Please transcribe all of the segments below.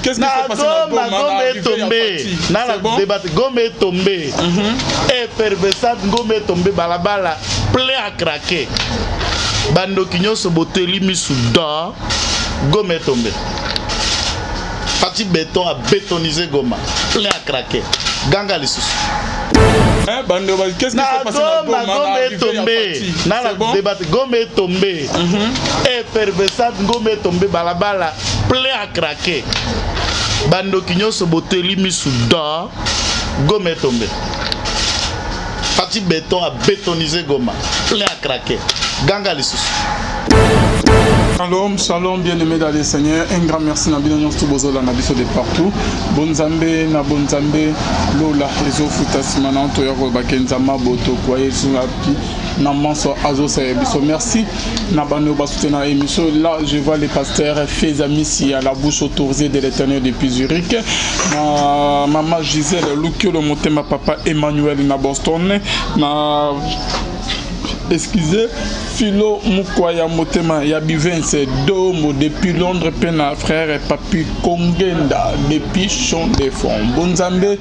Qu'est-ce qui s'est passé dans Goma est tombé. Goma est tombé. Effervescence, Goma est tombé. Balabala, plein à craquer. Bando Kinyoso Boteli Misuda, Goma est tombé. Parti béton a bétonisé Goma, plein à craquer. Ganga les sous. Qu'est-ce qui s'est passé dans Goma est tombé. Goma est tombé. Effervescence, Goma est tombé. Balabala, plein à craquer. Bando Kinyoso Boteli Misuda, Goma est tombé. Parti béton a bétonisé Goma, plein à craquer. Ganga les sous. Shalom, shalom, bien-aimés dans les Seigneurs. Un grand merci à Binoyon Stubozo, la Nabiso de partout. Bonzambe, na bonzambe, Lola, Ezo Futasmana, Toyoro Bakenzama, Boto, Kwaye, Zunapi, Namanso, Azo, Sayabiso. Merci, Nabano Basutena émission. Là, je vois les pasteurs Fezamissi à la bouche autorisée de l'Éternel depuis Zurich. Maman Gisèle, Lukio, le Motema, papa Emmanuel, na Boston. Excusez, Philo Mukwaya Motema Yabivense Domo depuis Londres, Pena frère et papi Kongenda depuis Champ des Fonds. Bonzambe,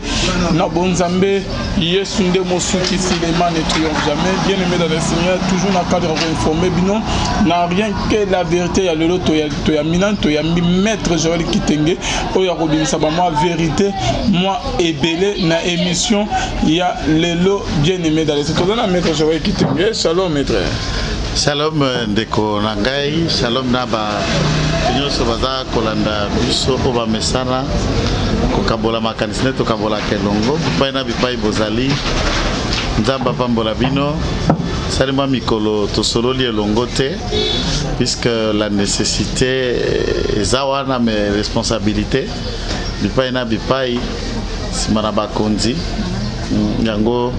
na Bonzambe, Yesunde Mosuki Sileman ne triomphe jamais. Bien aimé dans le Seigneur, toujours dans le cadre informé, binon, n'a rien que la vérité. Il y a le lot, il y a Minan, il y a maître Joël Kitenge, il y a Robin Sabama, vérité, moi et Belé, na émission, il y a le lot bien aimé dans le Seigneur. Maître Joël Kitenge, shalom maître. Shalom ndeko nangai, shalom naba nyonso baza kolanda biso oba mesana kokabola makanisne to kabola kelongo bipai na bipai bozali nzamba pambola bino salima mikolo to sololi elongo te puisque la nécessité ezawana mes responsabilités bipai na bipai simana bakonzi yango.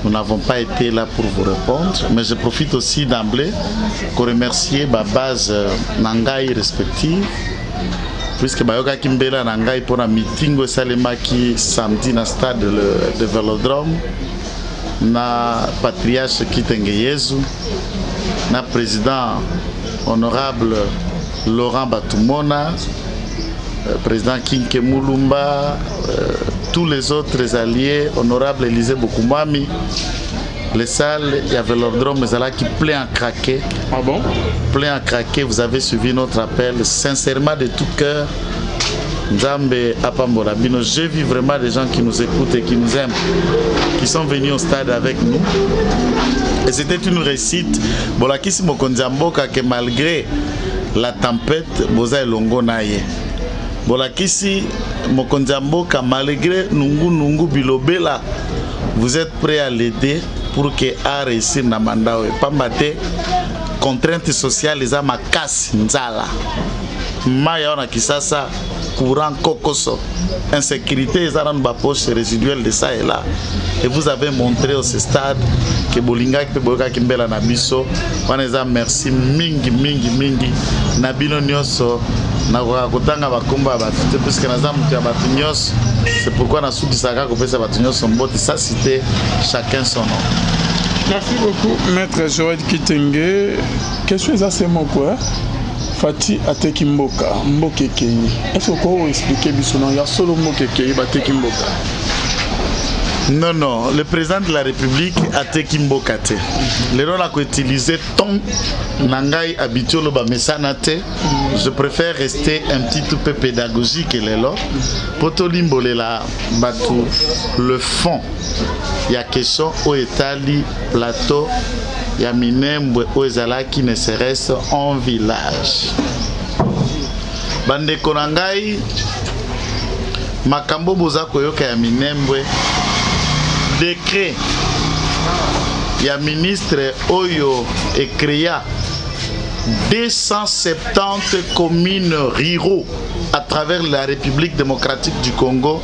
Nous n'avons pas été là pour vous répondre, mais je profite aussi d'emblée pour remercier ma base Nangai respective, puisque Bayoka Kimbela Nangai pour un meeting au Salemaki samedi dans le stade de Vélodrome, na patriarche Kitenge Yezu, na président honorable Laurent Batumona, président Kinke Mulumba, tous les autres alliés, honorable Élisée Bokumami, les salles, il y avait l'ordre, mais là qui plein à craquer. Ah bon? Plein à craquer, vous avez suivi notre appel, sincèrement de tout cœur. Nzambe Apambola Bino, je vis vraiment des gens qui nous écoutent et qui nous aiment, qui sont venus au stade avec nous. Et c'était une réussite. Bolakisi Mokonzamboka que malgré la tempête, Boza Elongo Naye. Bolakisi Mokonzamboka malgré Nungu Bilobela, vous êtes prêts à l'aider pour que a réussir na mandat. Pambate contraintes sociales les amakasi nzala. Maya on a kisasa courant kokoso. Insécurité les aran poche résiduelle de ça et là. Et vous avez montré au stade que Bolinga qui peut kimbela na biso. Waneza merci mingi Nabino nyoso. Na kutanga bakumba batute puisque naza mutu ya batu nyos, c'est pourquoi na souki saka ko pesa batu nyos mbote, ça cité chacun son nom. Merci beaucoup maître Joël Kitenge. Qu'est-ce que ça c'est mon quoi? Fati ateki mboka mbokeke. Est-ce que vous expliquer biso non ya solo mbokeke bateki mboka? Non, le président de la République a Tekimboka. Le rôle a utilisé ton nangai habituel au Bamesanate. Je préfère rester un petit peu pédagogique et l'élo. Potolimbo la batu le fond. Il y a question au Etali plateau. Il y a Minembwe au Ezala qui ne se reste en village. Bande Konangai Makambo Bozako Yoka ya Minembwe. Décret, il y a ministre Oyo et créa 270 communes ruraux à travers la République démocratique du Congo.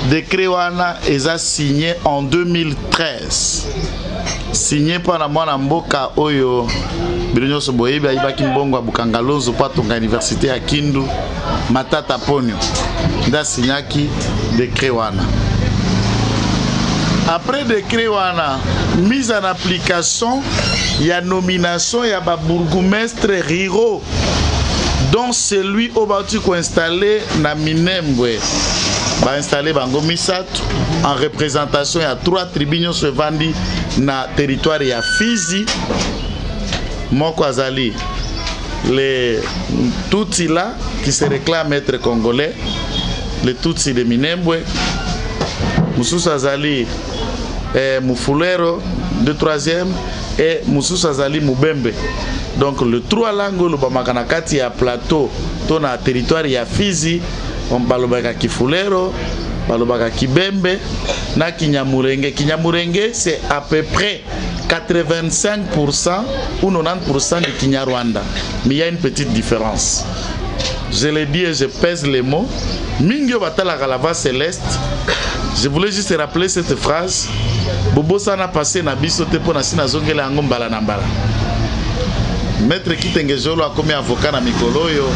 Décret Wana est signé en 2013. Signé par la Mwana Mboka Oyo Bironyo Soboyebi Aibaki Mbongo Bukangalozo Patonga Université à Kindu Matata Ponyo. Nda signaki décret Wana. Après décret wana mise en application, il y a nomination, il y a bourgmestre ruraux dont celui au bâti qu'on installé na Minembwe ba installé bango misato en représentation ya 3 tribunaux se vandi na territoire ya Fizi moko azali les Tutsi là qui se réclament être congolais, les Tutsi de Minembwe, Moussus Azali Mufulero de 3e et Moussus Azali Mubembe. Donc le 3 langues le bamakanakati ya plateau tona territoire ya Fizi on balobaka Kifulero, balobaka Kibembe na Kinyamurenge. Kinyamurenge c'est à peu près 85% ou 90% de Kinyarwanda. Mais il y a une petite différence. Je l'ai dit et je pèse les mots. Mingyo batala galava céleste. Je voulais juste rappeler cette phrase. Bobo sana passé na biso te pona sina zongela yango mbala na mbala. Maître Kitengejolo a commis avocat na mikolo yo.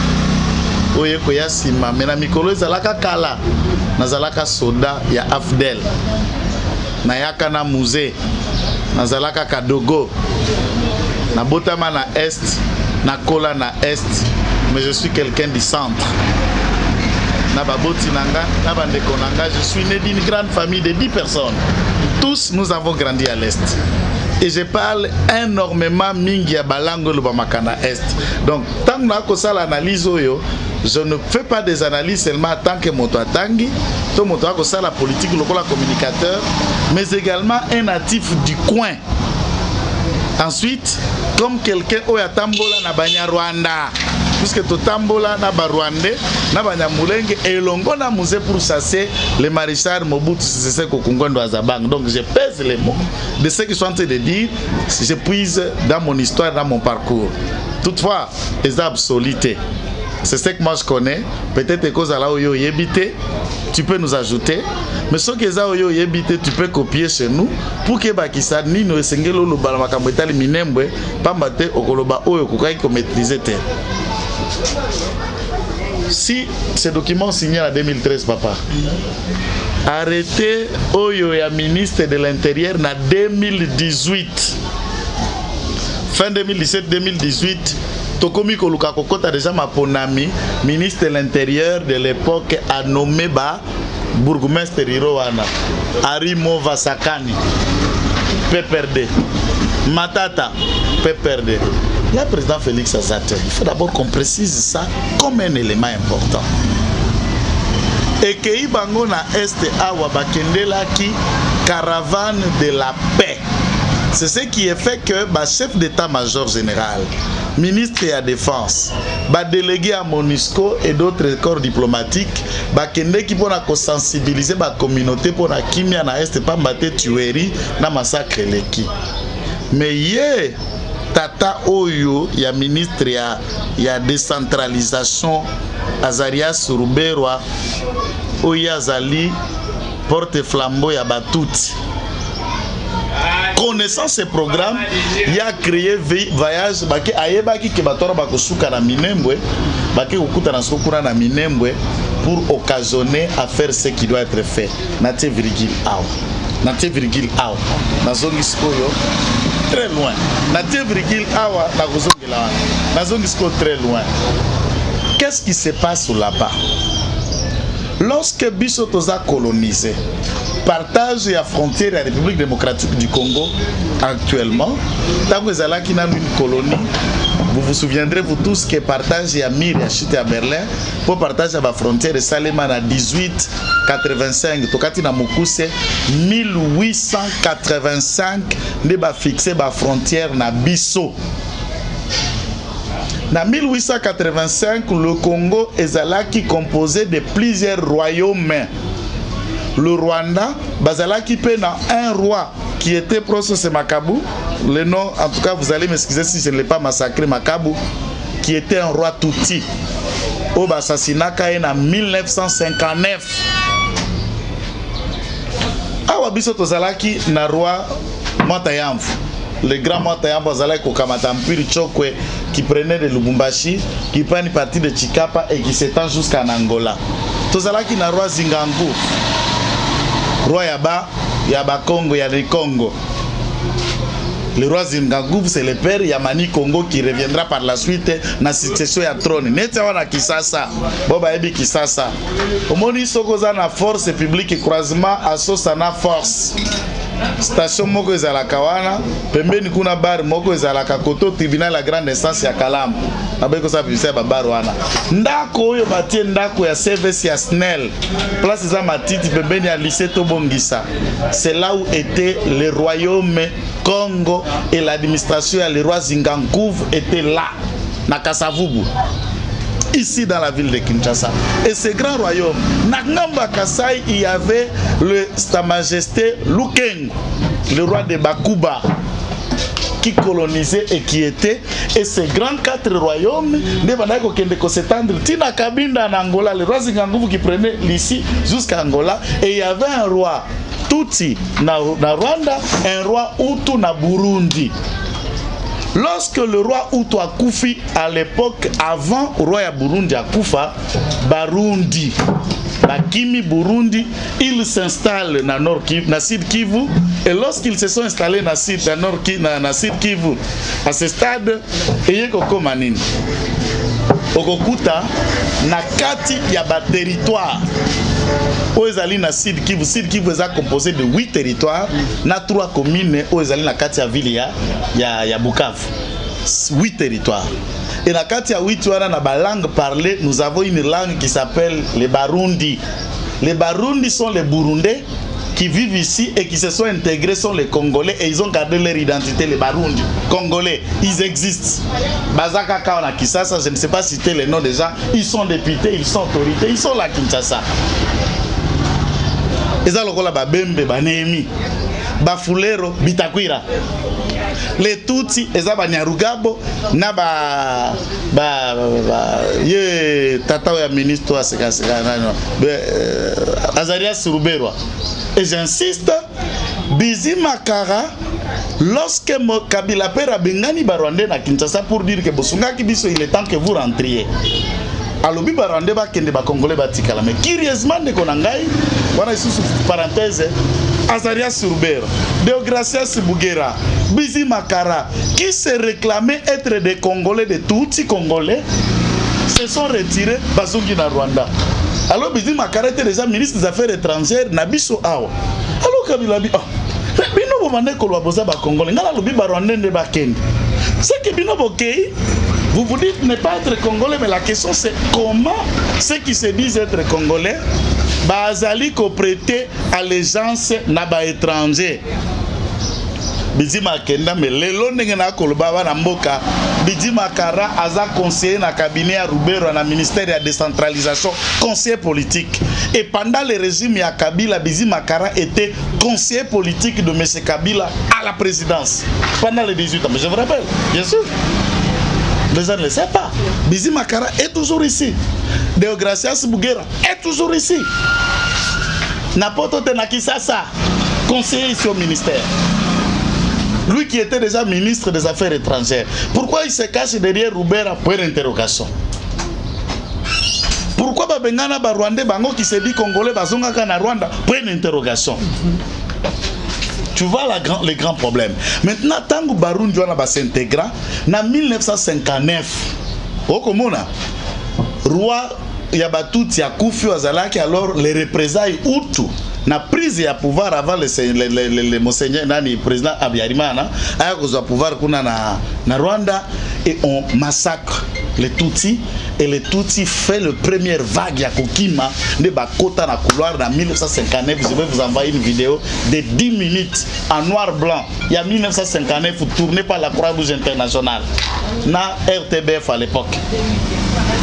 Oye ko ya sima mais na mikolo ezalaka kala. Nazalaka soda ya Afdel. Na yaka na musée. Nazalaka Kadogo, na botama na est, na kola na est, mais je suis quelqu'un du centre. Na baboti nanga, na bandeko nanga, je suis né d'une grande famille de 10 personnes. Tous nous avons grandi à l'est. Et je parle énormément mingi ya balango lo bamakana est. Donc tant na ko sala analyse oyo, je ne fais pas des analyses seulement en tant que moto atangi, to moto ko sala politique lokola communicateur, mais également un natif du coin. Ensuite, comme quelqu'un oya tambola na banya Rwanda, puisque to tambola na ba Rwandais, na banya Mulenge et longo na musée pour chasser le maréchal Mobutu Sese Seko Kungondo Azabang. Donc je pèse les mots de ce qu'ils sont en train de dire, je puise dans mon histoire, dans mon parcours. Toutefois, les absolutés. C'est ce que moi je connais. Peut-être que ça là où yébité, tu peux nous ajouter. Mais ce que ça où yébité, tu peux copier chez nous pour que bakisa ni no sengelo lo balama betali Minembwe pambate okoloba oyo kokai ko maîtriser terre. Si ce document signé en 2013 papa. Arrêté oyo ya ministre de l'Intérieur en 2018. Fin 2017-2018. Tokomi Koluka Kokota déjà ma ponami, ministre de l'Intérieur de l'époque a nommé ba bourgmestre Iroana, Arimo Vasakani, PPRD, Matata, PPRD. Le président Félix Azate, il faut d'abord qu'on précise ça comme un élément important. Et que Ibango na Est Awa Bakendela qui caravane de la paix. C'est ce qui est fait que le chef d'état-major général, ministre de la Défense, délégué à MONUSCO et d'autres corps diplomatiques, qui pour sensibiliser la communauté pour la kimia na est pas battre tuerie na massacre leki. Mais hier tata oyo ya ministre ya décentralisation Azaria Suruberwa oya zali porte flambeau ya batuti. Connaissant ce programme, il a créé voyage baki ayebaki ke batora bakosuka na Minembwe, baki okuta na sokura na Minembwe pour occasionner à faire ce qui doit être fait. Naté virgule aw. Naté virgule aw. Nazongi skoyo très loin. Naté virgule awa na kozongela wana. Nazongi sko très loin. Qu'est-ce qui se passe là-bas? Lorsque Bisoto a colonisé, partage la frontière de la République démocratique du Congo actuellement, tant que Zala qui n'a une colonie, vous vous souviendrez vous tous que partage ya Mir ya chute à Berlin pour partager la frontière de Salema à 1885 tokati na Mukuse 1885 ne ba fixer ba frontière na biso. En 1885, le Congo est composé de plusieurs royaumes. Le Rwanda, Bazalaki pena un roi qui était Prosos Makabu. Le nom, en tout cas, vous allez m'excuser si je ne l'ai pas massacré, Makabu, qui était un roi Tutsi. Au assassinat en 1959. Awabiso Tozalaki na roi Matayamfu. Le grand Matayamfu Bazalaki Kokamatampiri Chokwe qui prenait de Lubumbashi, qui prend une partie de Chikapa et qui s'étend jusqu'à Angola. Tozalaki na roi Zingangu. Roi Yaba Congo, Yaba Congo. Le roi Zinganguvu, c'est le père Yamani Congo qui reviendra par la suite na succession ya trône. Neti wana Kisasa. Boba ebi Kisasa. Omoni sokoza na force publique croisement asosa na force. Station moko ezalaka wana, pembeni kuna bar moko ezalaka koto tribunal la grande instance ya Kalamu. Nabeko sa publicité ba bar wana. Ndako oyo batie ndako ya service ya SNEL. Place za matiti pembeni ya lycée Tobongisa. C'est là où était le royaume Congo et l'administration ya le roi Zinganguvu était là, na Kasavubu. Ici dans la ville de Kinshasa. Et ce grand royaume, Nangamba Kasai, il y avait Sa Majesté Lukeng, le roi de Bakuba, qui colonisait et qui était. Et ces grands 4 royaumes, ne s'étendre Tina Kabinda en Angola, le roi Zinganguvu qui prenait l'ici jusqu'à Angola. Et il y avait un roi Tutsi na Rwanda, un roi Hutu na Burundi. Lorsque le roi Hutu a Koufi à l'époque, avant le roi Burundi a Koufa, Barundi, Bakimi Burundi, ils s'installent dans Nord Kivu, dans Sud Kivu, et lorsqu'ils se sont installés dans Sud Kivu, à ce stade, il y a Koko Manini. Okokuta, na kati ya ba territoire. Oezali na Sud Kivu est composé de 8 territoires, na 3 communes oezali na kati ya ville ya Bukavu. 8 territoires. Et na kati ya 8 wana na ba langue parlée, nous avons une langue qui s'appelle les Barundi. Les Barundi sont les Burundais qui vivent ici et qui se sont intégrés sont les Congolais et ils ont gardé leur identité, les Barundi. Congolais, ils existent. Bazaka Kaona Kisasa, je ne sais pas citer les noms des gens, ils sont députés, ils sont autorités, ils sont là à Kinshasa. Eza lokola babembe banemi bafulero bitakwira les Tutsi eza banyarugabo na ye tata ya ministre Azarias Ruberwa. Et j'insiste, Bizima Kara, lorsque Kabila Pera Bengani Barwande na Kinshasa pour dire que Bosungaki biso il est temps que vous rentriez. Alobi Barwande ba kende ba Congolais batikala. Mais curieusement de Konangai, voilà ici parenthèse, Azarias Ruberwa, Deogracias Bugera, Bizima Kara, qui se réclamaient être des Congolais, des Tutsi Congolais, se sont retirés Bazungi na Rwanda. Alors Bizima Kara était déjà ministre des Affaires étrangères na biso awa. Alors Kabila bi bino bomane kolwa boza ba Congolais ngala lobi Barwande nde ba kende. C'est que bino bokei, vous vous dites ne pas être Congolais, mais la question c'est comment ceux qui se disent être Congolais bazali ko prêter allégeance na ba étranger. Bizima Kenda mais lelo ndenge na koloba wana mboka Bizima Kara aza conseiller na cabinet ya Rubero na ministère de décentralisation, conseiller politique. Et pendant le régime ya Kabila, Bizima Kara était conseiller politique de M. Kabila à la présidence pendant les 18 ans. Mais je vous rappelle, bien sûr. Les gens ne le savent pas. Bizima Kara est toujours ici. Deogracias Bugera est toujours ici. Napoto Tenakisasa, conseiller ici au ministère. Lui qui était déjà ministre des Affaires étrangères. Pourquoi il se cache derrière Rubera? Point d'interrogation. Pourquoi Babengana Barwande Bango qui se dit Congolais Bazongaka na Rwanda? Point d'interrogation. Tu vois les grands problèmes. Maintenant, Tango Barundi va s'intégrer. En 1959, au Komona, roi Yabatuti Yakoufi Azalaki, alors les représailles Hutu. Na prise ya pouvoir avant le monseigneur nani président Abiyarimana a eu pouvoir kuna na Rwanda et on massacre les Tutsis et les Tutsis fait le première vague ya kokima de bakota na couloir en 1959. Je vais vous envoyer une vidéo de 10 minutes en noir blanc. Il y a 1959 tourné par la Croix-Rouge internationale na RTBF à l'époque.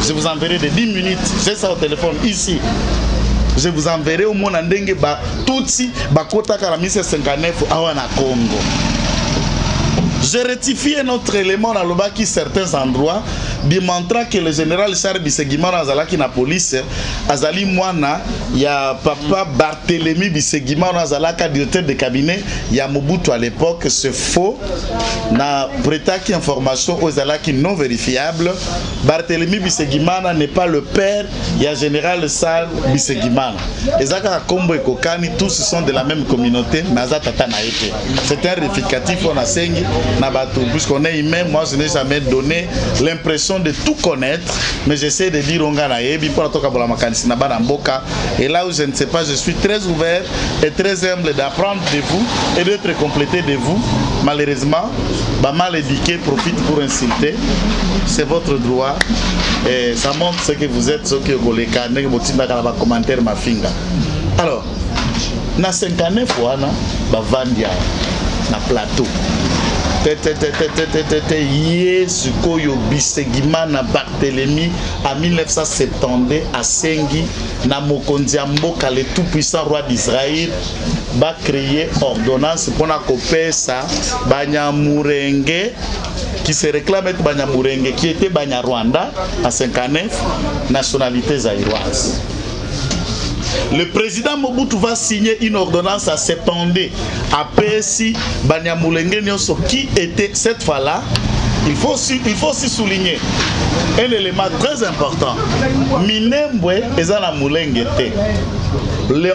Je vous enverrai de 10 minutes, j'ai ça au téléphone ici. Je vous enverrai au monde ndenge ba Tutsi bakota kala 1959 awa na Congo. Je rectifie un autre élément dans le bas qui certains endroits démontrant que le général Charles Bisegimana azalaki na police azali mwana ya papa Barthélemy Bisegimana azalaka directeur de cabinet ya Mobutu à l'époque. C'est faux. Na prêtaki information aux alaki non vérifiable. Barthélemy Bisegimana n'est pas le père ya général Charles Bisegimana. Ezaka kombo ekokani, tous sont de la même communauté mais azatata na été. C'est un rectificatif on a sengi na bato puisqu'on est humain. Moi je n'ai jamais donné l'impression de tout connaître, mais j'essaie de dire on gana yebi pour toka bola makanisi na bana mboka. Et là où je ne sais pas, je suis très ouvert et très humble d'apprendre de vous et d'être complété de vous. Malheureusement, mal éduqué profite pour insulter. C'est votre droit et ça montre ce que vous êtes, ce que vous les canez, vous tirez dans les commentaires ma finga. Alors, na 59 fois na bavandia na plateau. Yesu koyo Bisegimana Barthélemy en 1972 à Sengi na mokonzi ya mboka le tout puissant roi d'Israël ba créer ordonnance pour na kopesa Banyamurenge qui se réclame être Banyamurenge qui était Banyarwanda à 59 nationalité zaïroise. Le président Mobutu va signer une ordonnance à 72 à PSI Banyamulenge Nyonso qui était cette fois-là. Il faut aussi souligner un élément très important. Minembwe ezana Mulenge te.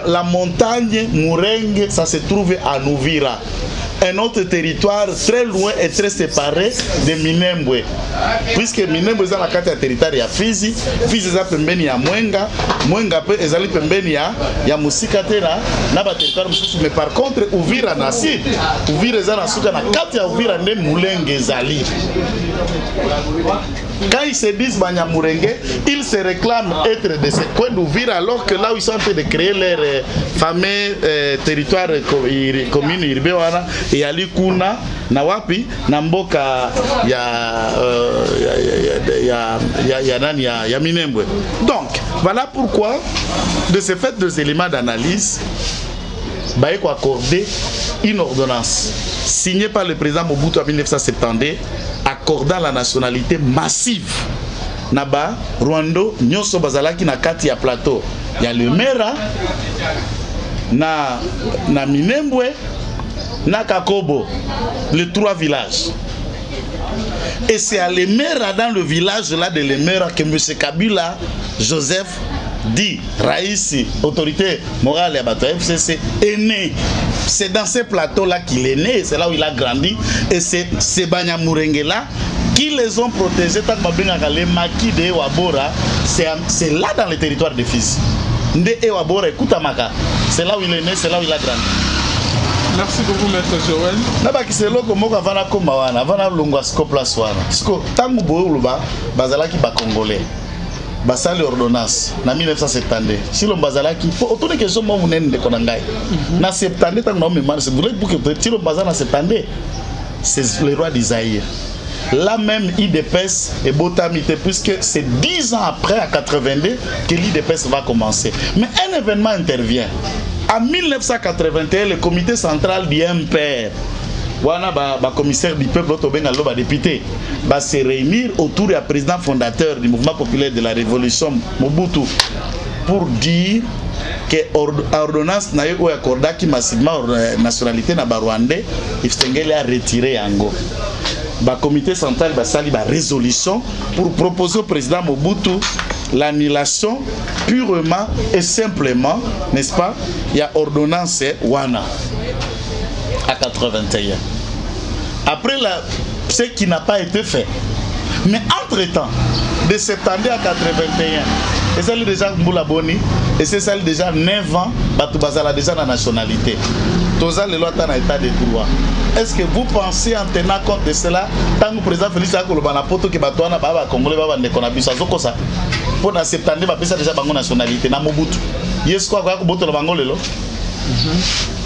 La montagne Murenge, ça se trouve à Uvira. Un autre territoire très loin et très séparé de Minembwe. Puisque Minembwe est dans la carte territoire de Fizi, Fizi est pembeni ya Mwenga, Mwenga pe ezali pembeni ya Musikatera, na ba territoire mususu. Mais par contre Uvira na sud, Uvira ezali na suka na carte ya Uvira ne Mulenge ezali. Quand ils se disent Banyamurenge, ils se réclament être de ce coin d'Uvira alors que là où ils sont en train de créer leur fameux territoire commune urbaine et ali kuna na wapi na mboka ya Minembwe. Donc voilà pourquoi de ce fait deux éléments d'analyse il faut accorder une ordonnance signée par le président Mobutu en 1972 accordant la nationalité massive naba Rwando nyonso bazalaki na kati ya plateau ya Lemera na Minembwe na Kakobo, les trois villages. Et c'est à Lemera, dans le village là de Lemera, que M. Kabila Joseph dit Raïsi, autorité morale et abattoir FCC, est né. C'est dans ce plateau là qu'il est né, c'est là où il a grandi. Et c'est Banyamurenge là qui les ont protégés. Tant que les maquis de Ewabora, c'est là dans le territoire de Fizi. Nde Ewabora, écoute Amaka, c'est là où il est né, c'est là où il a grandi. Merci beaucoup, Maître Joël. Nabaki c'est loko moka vana koma wana, vana longwa skopla swana. Siko tangu bouluba bazalaki ba congolais. Basali ordonnance na 1972. Si l'on bazalaki, autour de question mo munene de konangai. Na 72 tangu na memane, c'est vrai pour que si l'on bazala na 72, c'est le roi d'Isaïe. Là même IDPS est botamité puisque c'est 10 ans après à 82 que l'IDPS va commencer. Mais un événement intervient. En 1981, le comité central du MPR, le commissaire du peuple, le député, va se réunir autour du président fondateur du mouvement populaire de la révolution, Mobutu, pour dire que l'ordonnance n'a eu accordé qui massivement la nationalité na Rwandais, il s'est retiré Yango. Le comité central va saluer la résolution pour proposer au président Mobutu l'annulation purement et simplement, n'est-ce pas? Il y a ordonnance Wana à 81. Après ce qui n'a pas été fait. Mais entre-temps, de 70 à 81, et ça déjà Mboulaboni, et c'est ça déjà 9 ans, Batubazala déjà la nationalité. Toza le loi en état de droit. Est-ce que vous pensez en tenant compte de cela, tant que le président Félix Akoloba poto que Batouana Baba Congolais Baba Nekonabisa Zokosa, pour na 70 va penser déjà bango nationalité na Mobutu. Yes quoi quoi boto le bango lelo.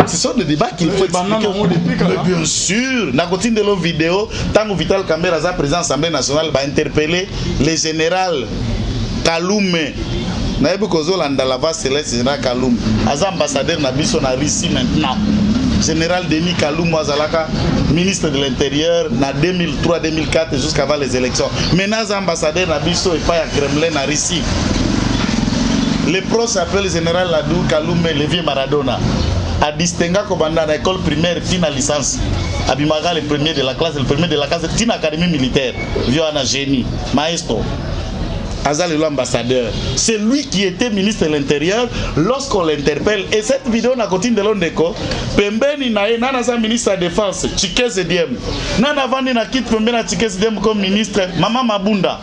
Ce sont des débats qu'il faut expliquer. Mais bien sûr, dans la de nos vidéos, tant que Vital Kamera, président de l'Assemblée nationale, va interpeller le général Kaloume. Naïbou Kozo Landalava Céleste, général Kaloume. As ambassadeur Nabiso na Russie maintenant. général Denis Kalou azalaka ministre de l'Intérieur na 2003-2004 jusqu'avant les élections. Maintenant ambassadeur na biso et pas à Kremlin na Russie. Le pro s'appelle général Ladou Kaloume Levier Maradona. A distingué comme dans l'école primaire tina licence. Abimaga le premier de la classe, tina académie militaire. Vieux un génie, maestro. Azal l'ambassadeur. C'est lui qui était ministre de l'Intérieur lorsqu'on l'interpelle. Et cette vidéo n'a continué de l'ondeko. Pembeni nae nana sa ministre de la Défense, Chikese Diem. Nana vandi na quitte Pembeni na Chikese Diem comme ministre, Mama Mabunda,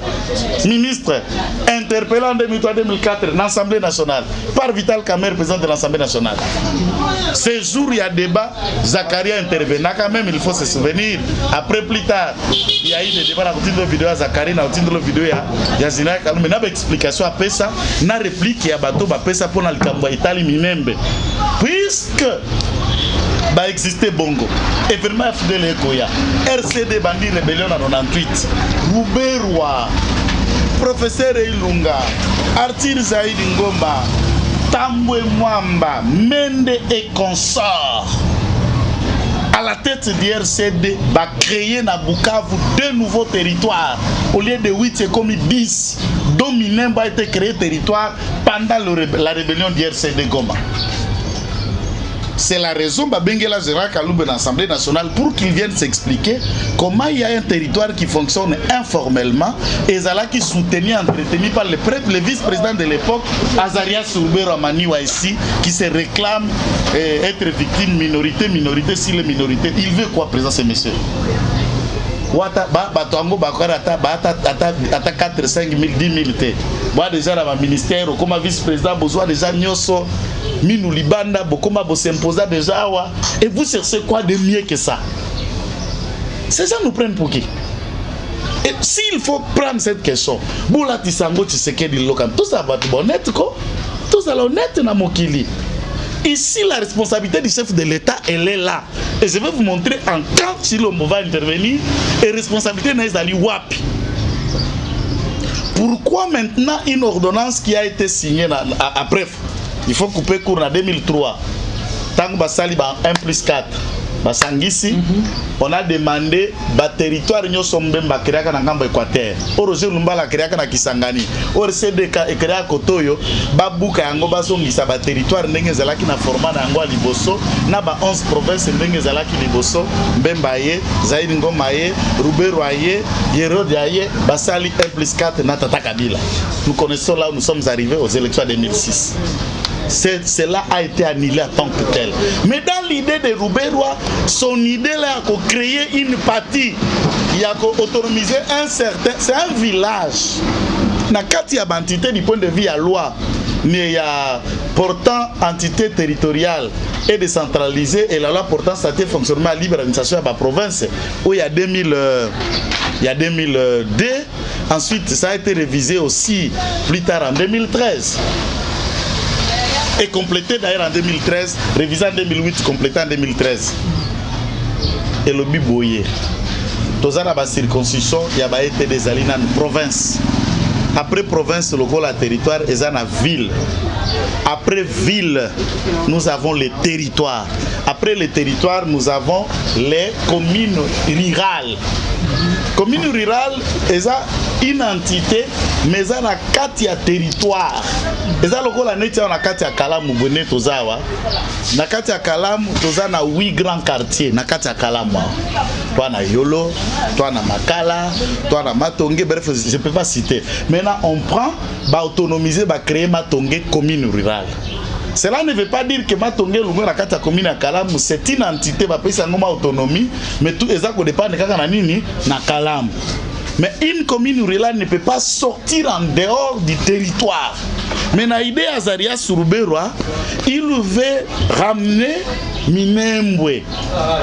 ministre, interpellé en 2003-2004 dans l'Assemblée nationale par Vital Kamer, président de l'Assemblée nationale. Ce jour, il y a débat, Zakaria intervenant quand même, il faut se souvenir. Après, plus tard, il y a eu des débats, dans la vidéo à Zakaria, dans la vidéo à Zina. Mais il y a une explication à Pessa, une réplique à Bato, Pessa pour le Kamba Italie Minembe. Puisque bah existait Bongo, événement FDL Ekoya, RCD Bandi Rébellion en 98, Rouberwa, professeur Ilunga, Arthur Zaïd Ngomba, Tambwe Mwamba, Mende et consorts. À la tête du RCD, va créer na Bukavu 2 nouveaux territoires. Au lieu de 8, c'est comme 10. Dominé va être créé territoire pendant la rébellion du RCD Goma. C'est la raison que Bengela Gérard Kaloumbe dans l'Assemblée nationale pour qu'il vienne s'expliquer comment il y a un territoire qui fonctionne informellement et Zala qui soutenu, entretenu par le vice-président de l'époque, Azaria Soubero Amaniwa ici, qui se réclame être victime minorité, si les minorités. Il veut quoi, président, ce monsieur? Wata batongo bakwara ata 4 5 000 10 000 te moi déjà dans le ministère comme vice-président besoin déjà nyoso minou libanda bokoma bo s'imposer déjà wa et vous cherchez quoi de mieux que ça? Ces gens nous prennent pour qui? Et s'il faut prendre cette question boula tisango Tshisekedi local tout ça va être honnête quoi, tout ça honnête na mokili. Ici, la responsabilité du chef de l'État, elle est là. Et je vais vous montrer en quand Chilombo va intervenir et responsabilité n'est pas wapi. Pourquoi maintenant une ordonnance qui a été signée après, il faut couper court en 2003, tant que Basali 1+4, Basangisi, on a demandé le territoire de Nyosombe créé dans le Équateur. Roger Lumba la créé dans Kisangani. RCD est créé à Kotoyo. Babuka yango basongisa ba territoire ndenge zalaki na format na yango liboso na ba 11 provinces ndenge zalaki liboso Mbembaye, Zaïd Ngomaye, Rouberwaye, Yerodiaye, Basali 1+4 na Tata Kabila. Nous connaissons là où nous sommes arrivés aux élections de 2006. Cela a été annulé en tant que tel. Mais dans l'idée de Rouberwa, son idée là a créé une partie, il a autonomisé un certain, c'est un village. Na kati ya entité du point de vue à loi, mais il y a portant entité territoriale et décentralisée et la loi portant statut fonctionnement libre d'administration à la province où il y a 2002. Ensuite, ça a été révisé aussi plus tard en 2013. Et complété d'ailleurs en 2013, révisé en 2008, complété en 2013. Et le biboyer. Tous les circoncision, il y a été des alliés dans la province. Après province, le gros territoire est dans la ville. Après ville, nous avons les territoires. Après les territoires, nous avons les communes rurales. Commune rurale, c'est une entité, mais ça a 4 territoires. Et ça, la nature, on a 4 Kalamu, Bone, Tozawa. Na 4 Kalamu, Toza na 8 grands quartiers. Na 4 Kalamu. Toi, na Yolo, toi, na Makala, toi, na Matonge. Bref, je ne peux pas citer. Maintenant, on prend, va autonomiser, va créer Matonge commune rurale. Cela ne veut pas dire que Matonge, la commune à Kalamu, c'est une entité, va payer sa autonomie, mais tout ça dépend de na Kalamu. Mais une commune rurale ne peut pas sortir en dehors du territoire. Mais dans l'idée Azaria Souberwa, il veut ramener Minembwe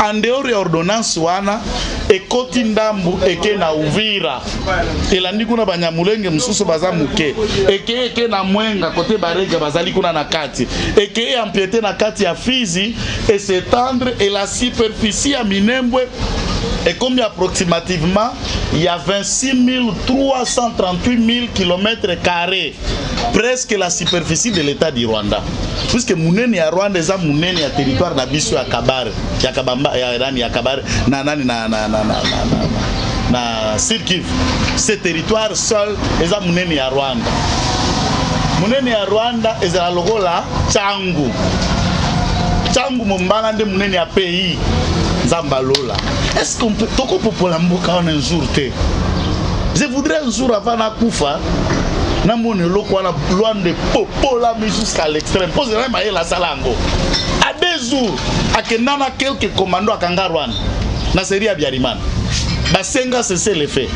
en dehors de l'ordonnance Wana ekoti ndambu eke na Uvira elandi kuna banyamulenge mususu baza muke eke na Mwenga côté Barega bazali kuna na kati eke empiété na kati ya Fizi et s'étendre et la superficie à Minembwe est comme approximativement il y a 26 338 000 km², presque la superficie de l'état du Rwanda. Puisque Mounene ya Rwanda eza Mounene ya territoire na biso ya Kabare, ya Kabamba ya Irani ya Kabare na Sud-Kivu. Ce territoire seul eza Mounene ya Rwanda. Mounene ya Rwanda eza logola Changu. Changu mombanga nde Mounene ya pays. Zambalola. Est-ce qu'on peut toko popola mboka un jour te? Je voudrais un jour avant na kufa na mone loko na loin de popola mais jusqu'à l'extrême. Poser ma la salango. À 2 jours akenana quelques commandos à Kanga Rwanda. Na série ya Biarimana. Basenga cesser les faits.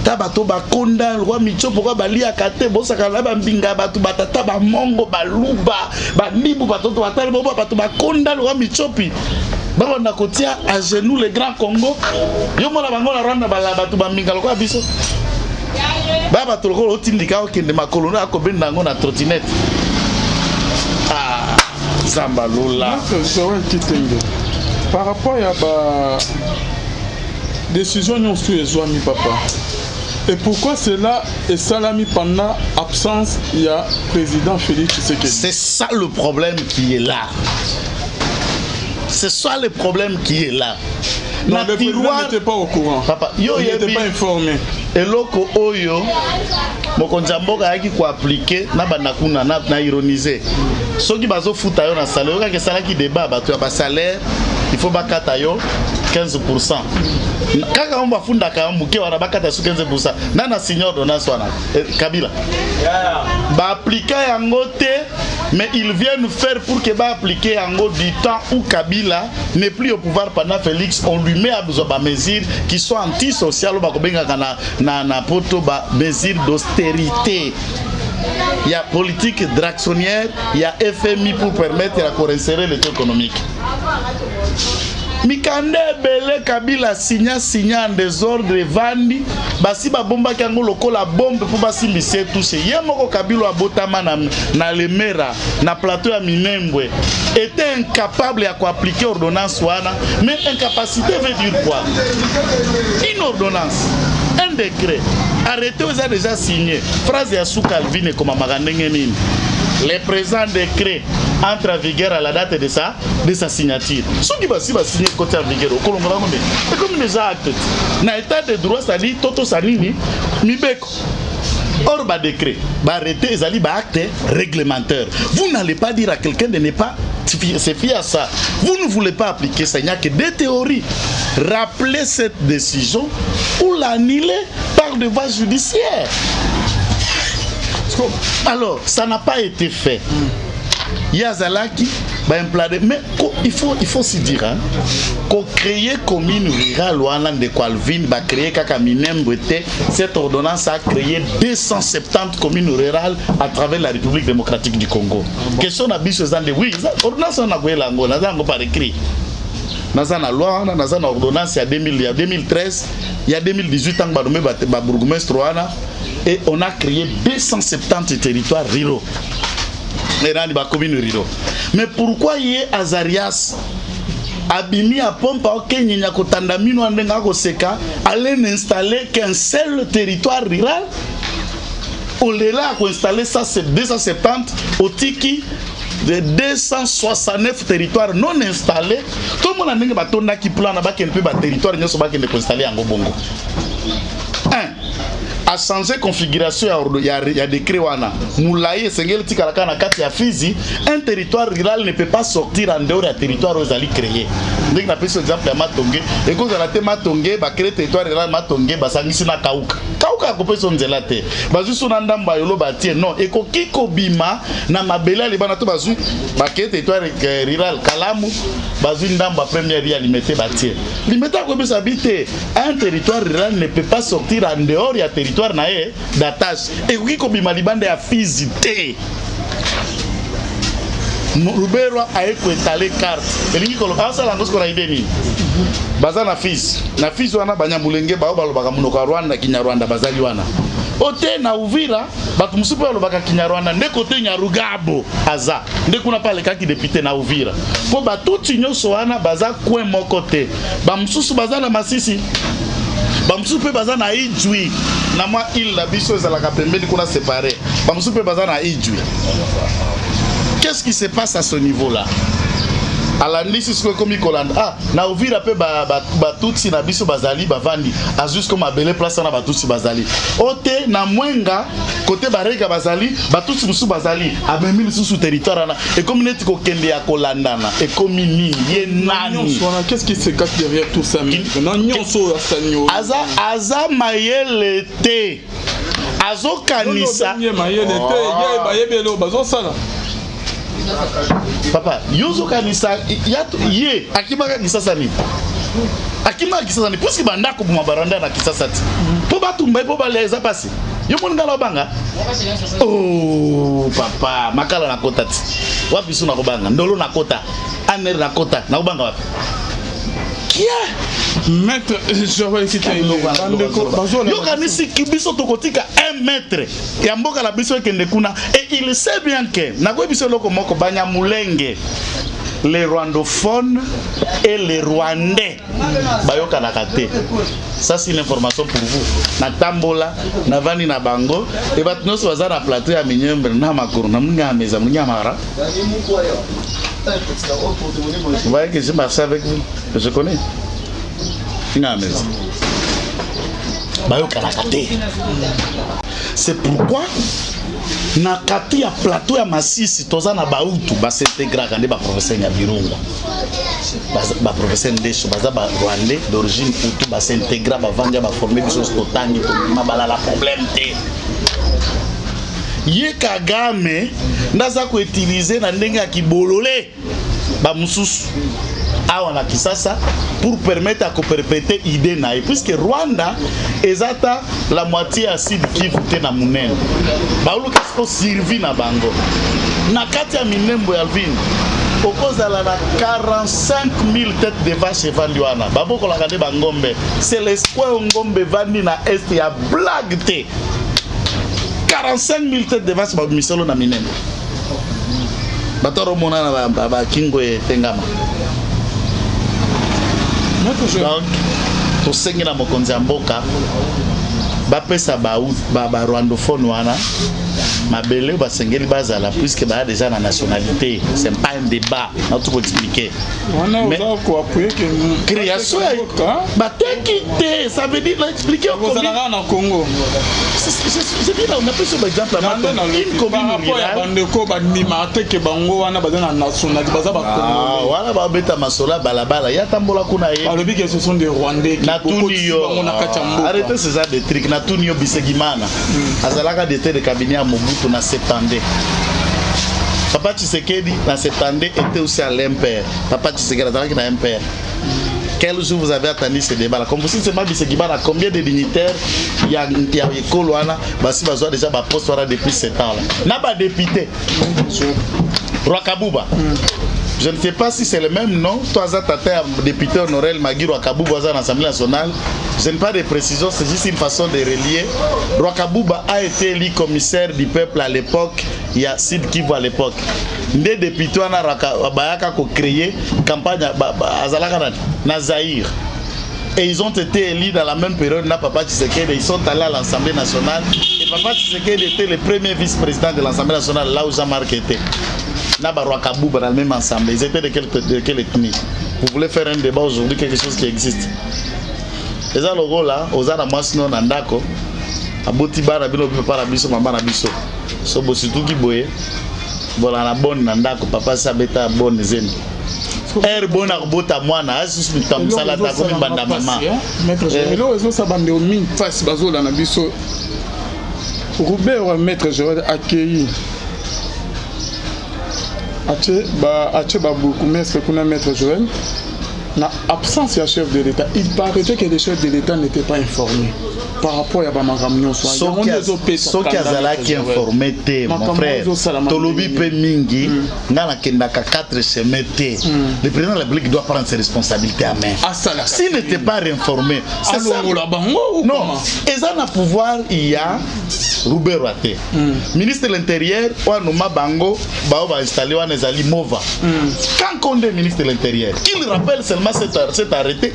Tabato bakonda roi micho pourquoi balia kate bosaka la bambinga batu batata ba mongo baluba banibu batoto batale boba batu bakonda roi michopi baba na kotia à genoux le grand Congo yo mona bango la Rwanda bala batu bambinga lokwa biso baba toloko otindika okende makolo na akobenda ngo na trottinette Zamba Lola par rapport à ba décision non sur les amis papa. Et pourquoi cela est salami pendant absence il y a président Félix Tshisekedi? C'est ça le problème qui est là. C'est ça le problème qui est là. Non, le président n'était pas au courant. Papa, il n'était pas informé. Et loko oyo mokonza mboka yaki ko appliquer na banakuna na ironiser. Soki bazo futa yo na salaire, ka ke salaki débat bato ya ba salaire, il faut bakata yo 15%. Kaka on va funda ka muke wana bakata su 15%. Nana signor ordonnance wana Kabila. Ba appliquer yango te, mais ils viennent faire pour que ba appliquer yango du temps où Kabila n'est plus au pouvoir pendant Félix, on lui met à besoin de mesures qui sont antisociales ba ko benga na poto ba mesures d'austérité. Il y a politique draxonière, il y a FMI pour permettre de réinsérer l'état économique. Mikande bele Kabila signa en désordre vandi basi ba bomba kango lokola bombe pour basi mbise touché yemoko Kabila abotama na lemera na plateau ya Minembwe était incapable à appliquer ordonnance wana, mais incapacité veut dire quoi? Une ordonnance, un décret arrêté vous a déjà signé phrase ya sous Calvin comme magandenge nini. Les présents décrets entrent en vigueur à la date de sa signature. Ce qui va signer côté en vigueur, c'est comme des actes. Dans l'état de droit, ça dit Toto Sanini, Mibeko. Or, bah décret, bah arrêter, ils allaient bah acte réglementaire. Vous n'allez pas dire à quelqu'un de ne pas se fier à ça. Vous ne voulez pas appliquer ça. Il n'y a que des théories. Rappelez cette décision ou l'annuler par des voies judiciaires. Alors, ça n'a pas été fait. Yazalaki va implanter, mais il faut se dire hein, qu'on crée commune rurale ou en de Calvin va créer Kakaminembre. Cette ordonnance a créé 270 communes rurales à travers la République démocratique du Congo. Question na biso zande oui, ordonnance on a goué lango, na zango par écrit. Dans la loi, dans une ordonnance, il y a 2013, il y a 2018 ans, et on a créé 270 territoires ruraux. Mais pourquoi il y a Azarias Abimi à Pompe allait n'installer qu'un seul territoire rural? On est là pour installer ça, c'est 270 au Tiki. De 269 territoires non installés, tout le monde a dit que plan na territoire ne sont pas installés en Gobongo. A changé configuration, il y a décret wana. Moulaye Sengel Tikaraka na kati ya Fizi, un territoire rural ne peut pas sortir en dehors du territoire où ils allaient créer. Donc na prise exemple ya Matonge, et quand on a été Matonge, ba créer territoire rural Matonge, ba sangisi na Kauka. Kauka ko peso nzela te. Ba juste na ndamba yolo ba tie non, et ko kiko bima na mabela le bana to ba zu ba créer territoire rural Kalamu, ba zu ndamba première ya limité ba tie. Limité ko be habiter un territoire rural ne peut pas sortir en dehors du territoire d'attache et oui comme Malibande a visité Ruberwa aye ko étaler carte elingi ko asa la ngosko na ideni baza na fils wana banyambulenge bao balobaka munoko ya Rwanda Kinyarwanda bazali wana ote na Uvira bato musupe balobaka Kinyarwanda nde kote Nyarugabo aza nde kuna pale kaki député na Uvira po batuti nyonso wana baza coin moko te ba mususu baza na Masisi ba musupe baza na Ijwi na mwa île na biso ezalaka pembeni kuna séparé ba musupe baza na Ijwi. Qu'est-ce qui se passe à ce niveau-là? À la Nice, c'est comme Kolanda. Ah, na Uvira pe batutsi na biso bazali bavandi. A juste comme abele place na batutsi bazali. Ote na Mwenga côté bareka bazali, batutsi musu bazali. Abemi musu territoire na. Et comme neti ko kende ya Kolanda na. Et comme ni ye nani. Qu'est-ce qui se cache derrière tout ça? Non nyonso asanyo. Aza mayele te. Azo kanisa. Mayele te, ye bayebelo bazo sala. Papa, yozo kanisa ye akimaka kisasa ni. Akimaka kisasa ni puisque bandako buma baranda na kisasa ti. Po batumba po baleza pasi. Yo moninga la banga. Oh papa, makala na kota ti. Wapi suna ko banga? Ndolo na kota. Aner na kota. Na banga wapi? Kia Maître, je vais quitter yo kanisi kibiso tokotika 1 mètre ya mboka la biso ekende kuna et il sait bien que na ko biso loko moko Banyamulenge les rwandophones et les rwandais bayoka na kate. Ça c'est l'information pour vous. Na tambola na vani na bango et batno so bazana plateau ya Minyembe na makuru na munga meza munga mara. Vous voyez que je marche avec vous, je connais. C'est pourquoi na kati ya plateau ya Masisi toza na bautu basintegra kande ba professeur ya Birunga ba professeur Ndesho baza ba Rwandais d'origine Hutu basintegra ba vanga ba former biso stotangi to mabala la problème te. Ye Kagame ndaza ko utiliser na ndenge ya kibolole ba mususu awa na Kisasa pour permettre à perpétuer idée na puisque Rwanda ezata la moitié acide qui vote na munene baulu kasko servi na bango na kati ya minembo ya Alvin okozala na 45 000 têtes de vache evandi wana baboko la kande bangombe c'est l'espoir ngombe vandi na est ya blague te 45 000 têtes de vache ba misolo na minembo batoro mona na ba kingo etengama. Donc, pour sengi na mokonzi mboka bapesa ba rwandophone wana mabele basengeli bazala puisque ba déjà na nationalité, c'est pas un débat, on tout expliquer. Mais création ba te ça veut dire expliquer au Congo. Je dis là on a pris par exemple une commune voilà ba beta masola balabala ya tambola kuna ye. Alors que ce sont des Rwandais qui arrêtez ces genre de trucs na tunio bisegimana. Azalaka de cabinet à Mobutu na 70. Papa Tshisekedi na 70 était aussi à l'Impère. Papa Tshisekedi azalaki na Impère. Quel jour vous avez attendu ce débat là? Comme vous savez, Bisegimana, combien de dignitaires il y a école là, basi bazoa déjà ba poste là depuis 7 ans là. Na ba député. Rwakabuba. Je ne sais pas si c'est le même nom. Toi, Tata, député honoré Magui Rwakabuba à l'Assemblée nationale. Je n'ai pas de précision, c'est juste une façon de relier. Rwakabuba a été élu commissaire du peuple à l'époque. Il y a Sid Kivu à l'époque. Des députés ont créé campagne à Zaïre. Et ils ont été élus dans la même période. Papa Tshisekedi, ils sont allés à l'Assemblée nationale. Et Papa Tshisekedi était le premier vice-président de l'Assemblée nationale, là où Jean-Marc était. Naba Rwakabuba dans le même ensemble. Ils étaient de quelle ethnie? Vous voulez faire un débat aujourd'hui, quelque chose qui existe. Les gens là, aux ans moi sinon nandako, aboti bara bino prépare biso mama na biso. So bositu ki boye. Voilà la bonne nandako papa sabeta bonne zen. Bona robota mwana asus mitamsala ta comme banda mama. Maître Joël, ils ont ça bande au mine face bazola na biso. Robert maître Joël accueilli. Ache ba beaucoup maître kuna maître Joël l'absence du chef de l'État, il paraîtait que les chefs de l'État n'étaient pas informés par rapport à Bamagamio. Ceux qui ont informé, mon frère, Tolobi Pemingi, Nana Kendaka 4 semaines, le président de la République doit prendre ses responsabilités à main. S'il n'était pas réinformé, c'est ça. Non, et ça n'a pouvoir, il y a Roubert Waté, ministre de l'Intérieur, Ouanouma Bango, Bao va installer Ouanezali Mova. Quand on est ministre de l'Intérieur, il rappelle seulement cet arrêté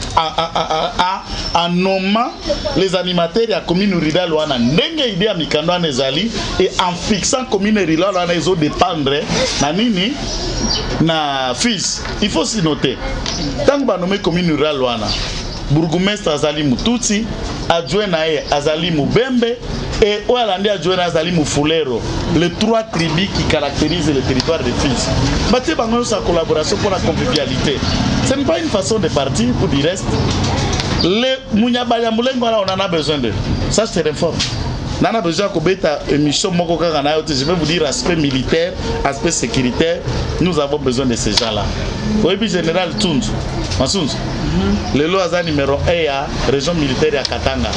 en nommant les animateurs à la commune rurale Ouana, Ndenge idée à Mikando Ouanezali, et en fixant commune rurale Ouana, ils ont dépendre na nini na fils. Il faut s'y noter. Tant que vous nommez commune rurale Ouana, bourgmestre Azali Moutouti, adjoint nae Azali Moubembe et Oualandi adjoint Azali Moufulero, les 3 tribus qui caractérisent le territoire de Fils. Baté Bango sa collaboration pour la convivialité. Ce n'est pas une façon de partir pour du reste. Les Mouniabaya Moulengo, on en a besoin de. Ça, je te réforme. On a besoin de émission. Je vais vous dire aspect militaire, aspect sécuritaire. Nous avons besoin de ces gens-là. Oui, puis général Tsunz, le Loaza numéro 1 à région militaire à Katanga.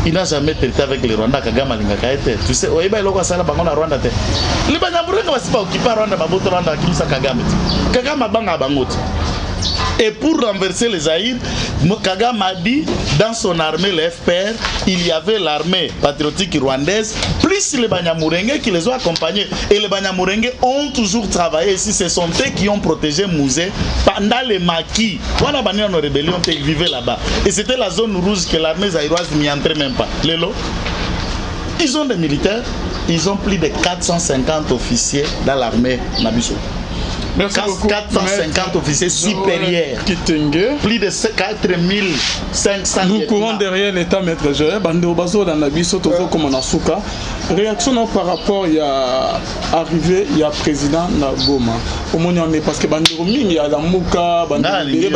Il n'a jamais traité avec les Rwandais. Kagame Lingakaete. Tu sais, il y a des gens qui sont Rwanda. Les Banyamurens ne sont pas occupés à Rwanda, Rwanda, Kagame. Kagame a banga bangote. Et pour renverser les Zaïre, Kagame a dit dans son armée, le FPR, il y avait l'armée patriotique rwandaise, plus les Banyamulenge qui les ont accompagnés. Et les Banyamulenge ont toujours travaillé ici. Ce sont eux qui ont protégé Mouzé pendant les maquis. On a banni en rébellion, ils vivaient là-bas. Et c'était la zone rouge que l'armée zaïroise n'y entrait même pas. Lélo, ils ont des militaires, ils ont plus de 450 officiers dans l'armée Nabiso. 450 officiers supérieurs, plus de 4500. Nous courons derrière l'État, maître Joël. Bandeo Bazo dans la biso, Tozo comme on a souka. Réaction par rapport il y a arrivé, il y a président Nagoma. Parce que Bandeo Ming, il y a la Mouka, Bandeo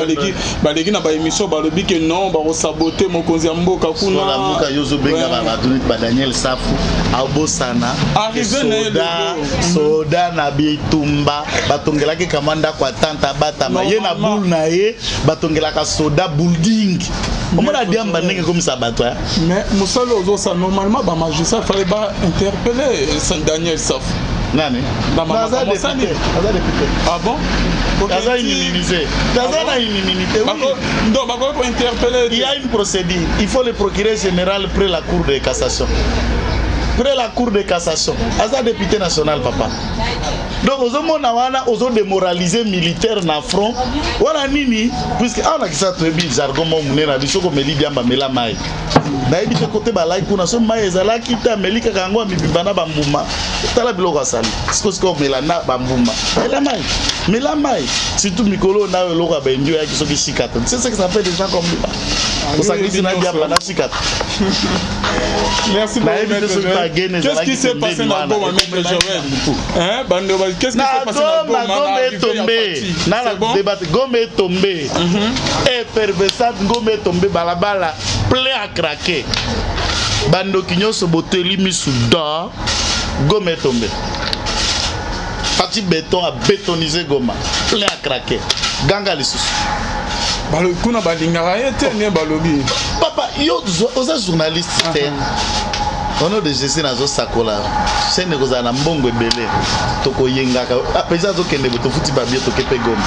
Balegi n'a pas émission, Balobi que non, Baro saboter mon conseil Mboka Kuna. La Mouka Yozo Benga va Daniel Safou, Abosana, Soda Nabitumba, Batonga. Laki kamanda kwa tanta bata ma ye na boule na ye batongela ka soda building on m'a dit amba ndenge comme ça batwa mais musalo ozo ça normalement ba magistrat fallait pas interpeller Saint Daniel Saf nani Daza député ah bon Daza immunité Daza na immunité oui non ba ko interpeller il y a une procédure il faut le procureur général près la cour de cassation près la cour de cassation Aza député national papa. Donc aux hommes on a démoralisé militaire na front voilà nini puisque on a qui ça très bien jargon mon na biso ko meli bien ba mela mai na ebite côté ba like kuna so mai ezala kita melika kango mibibana ba mbuma tala biloko asali parce que mela na ba mbuma mela mai surtout mikolo na eloko ba ndio ya kiso ki shikata c'est ce que ça fait des gens comme lui au sacrifice na dia ba na shikata. Merci beaucoup. Qu'est-ce qui s'est passé dans Goma, maître Joël? Hein, Bandeo, qu'est-ce qui s'est passé dans Goma? Goma est tombé. Goma est tombé. Et perversat, Goma est tombé. Balabala, plein à craquer. Bando Kinyo se boteli mis sous dehors. Goma est tombé. Parti béton a bétonisé Goma. Plein à craquer. Ganga les sous. Kuna balingara était né balobi. Papa, yo oza journaliste té. Ono de Jésus nazo sakola. C'est négoza na mbongo ebele. Toko yengaka. Apesa zo kende boto futi babie to kepe Goma.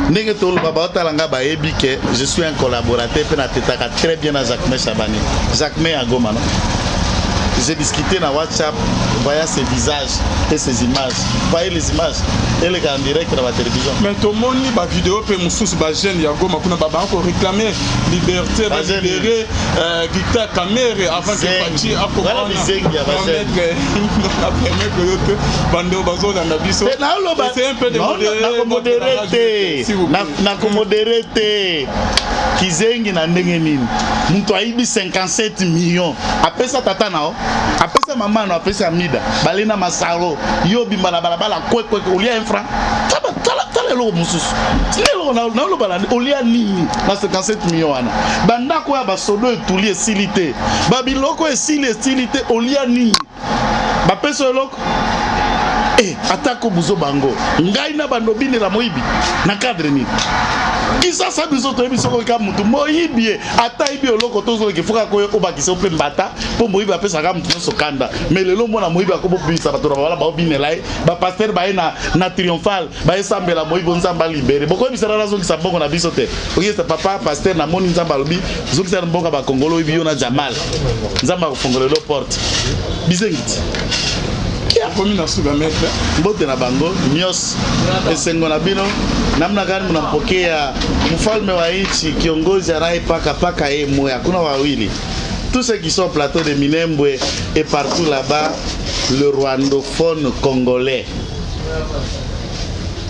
Ndenge to baba otalanga ba ebike, je suis un collaborateur pe na tetaka très bien à Jacques Chabani. Jacques à Goma non. J'ai discuté dans WhatsApp, voyant ses visages et ses images. Voyez les images, et les gars en direct dans la télévision. Mais tout le monde a une vidéo, puis Moussous Bajen, Yago, Makuna Baba, encore réclamer liberté, libérer Victor Kamere avant que Fachi a commencé c'est un peu de modérité. Modérité. Kizengi na ndenge nini. Mtu aibi 57 millions. Apesa tata nao. Apesa mama na apesa mida. Balina masalo. Yo bimba na balabala kwe olia un franc. Tala lo mususu. Lelo na lo balani olia nini na 57 millions wana. Banda ko ya basodo etuli esilité. Babiloko esili olia nini. Ba peso loko. atako buzo bango ngai na bandobine la moyibi na cadre ni kisa sa biso to biso ko ka mutu moyibi ata ibi oloko tozo ke fuka ko obakisa ope mbata po moyibi apesa ka mutu so kanda mais lelo mona moyibi akobo bisa bato na bala ba obine lai ba pasteur ba na triomphal ba esambela moyibi nzamba libéré boko bisa na zo ki sa bongo na biso te oyesta papa pasteur na moni nzamba lobi zo ki sa bongo ba kongolo ibi yo na jamal nzamba ko fongolo lo porte bizengiti komi na suga maître mbote na bango nyos esengo na bino namna gani mnampokea mfalme wa nchi kiongozi anayepaka paka yeye moya kuna wawili tous ceux qui sont au plateau de Minembwe et partout là-bas le rwandophone congolais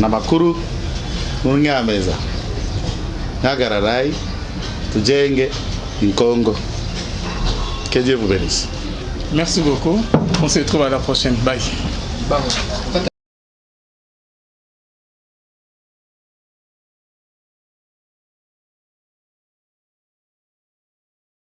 na bakuru munga meza ngagararai tujenge Congo. Que Dieu vous bénisse. Merci beaucoup. On se retrouve à la prochaine. Bye.